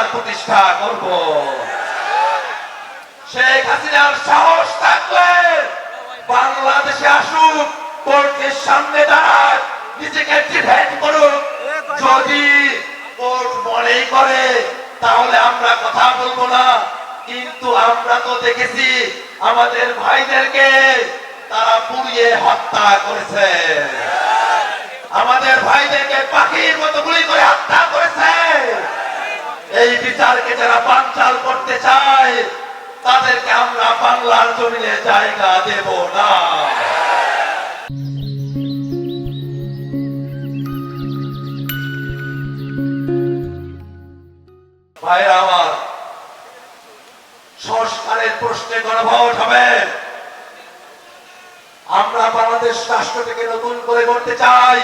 আবার প্রতিষ্ঠা করব। শেখ হাসিনার সাহস থাকলে বাংলাদেশে আসুক, কোর্টের সামনে দাঁড়াক, নিজেকে ডিফেন্ড করুক। যদি কোর্ট মনেই করে তাহলে আমরা কথা বলবো না, কিন্তু আমরা তো দেখেছি আমাদের ভাইদেরকে তারা পুড়িয়ে হত্যা করেছে, আমাদের ভাইদেরকে পাখির মতো গুলি করে হত্যা করেছে। এই বিচারকে যারা বানচাল করতে চায় তাদেরকে আমরা বাংলার জমিনে জায়গা দেব না। ভাইরা আমার, সংস্কারের প্রশ্নে গণভোট হবে। আমরা বাংলাদেশ রাষ্ট্রটিকে নতুন করে গড়তে চাই।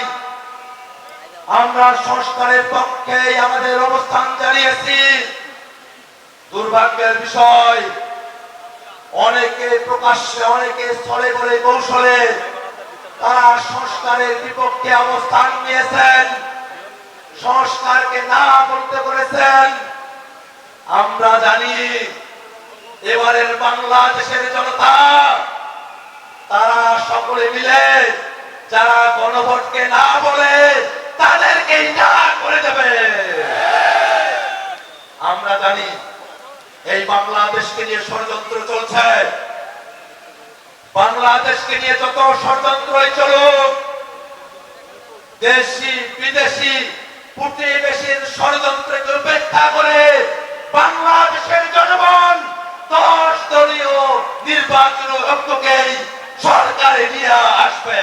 আমরা সংস্কারের পক্ষে আমাদের অবস্থান জানিয়েছি। দুর্ভাগ্যের বিষয়, অনেকে প্রকাশ্যে, অনেকে স্থলে বলে কৌশলে তারা সংস্কারের বিপক্ষে অবস্থান নিয়েছেন, সংস্কারকে না বলতে বলেছেন। আমরা জানি এবারের বাংলাদেশের জনতা তারা সকলে মিলে যারা গণভোটকে না বলে তাদেরকে না করে দেবে। আমরা জানি এই বাংলাদেশকে নিয়ে ষড়যন্ত্র চলছে। বাংলাদেশকে নিয়ে যত ষড়যন্ত্রই চলুক, দেশি বিদেশি প্রতিবেশীর ষড়যন্ত্রকে উপেক্ষা করে বাংলাদেশের জনগণ 10 দলীয় নির্বাচন ঐক্যকেই সরকারে নিয়ে আসবে।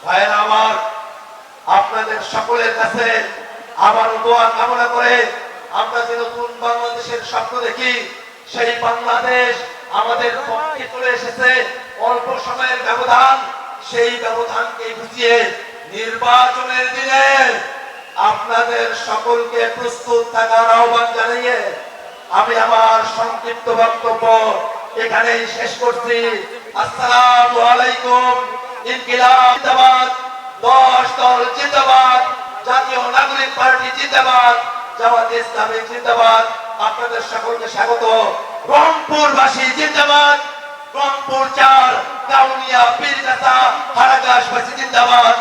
ভাইরা আমার, আপনাদের সকলের কাছে আবার দোয়া কামনা করে আমরা যে নতুন বাংলাদেশের স্বপ্ন দেখি, সেই বাংলাদেশ আমাদের পক্ষে চলে এসেছে। অল্প সময়ের ব্যবধান, সেই ব্যবধানকে ঘুচিয়ে নির্বাচনের দিনে আপনাদের সকলকে প্রস্তুত থাকার আহ্বান জানিয়ে আমি আমার সংক্ষিপ্ত বক্তব্য এখানেই শেষ করছি। আসসালামু আলাইকুম। ইনকিলাব জিন্দাবাদ, 10 দল জিন্দাবাদ, জাতীয় নাগরিক পার্টি জিন্দাবাদ, জামাত ইসলামী জিন্দাবাদ। আপনাদের সকলকে স্বাগত। রংপুরবাসী জিন্দাবাদ, রংপুর 4 কাউনিয়া পীরগাছা হারাগাছবাসী জিন্দাবাদ।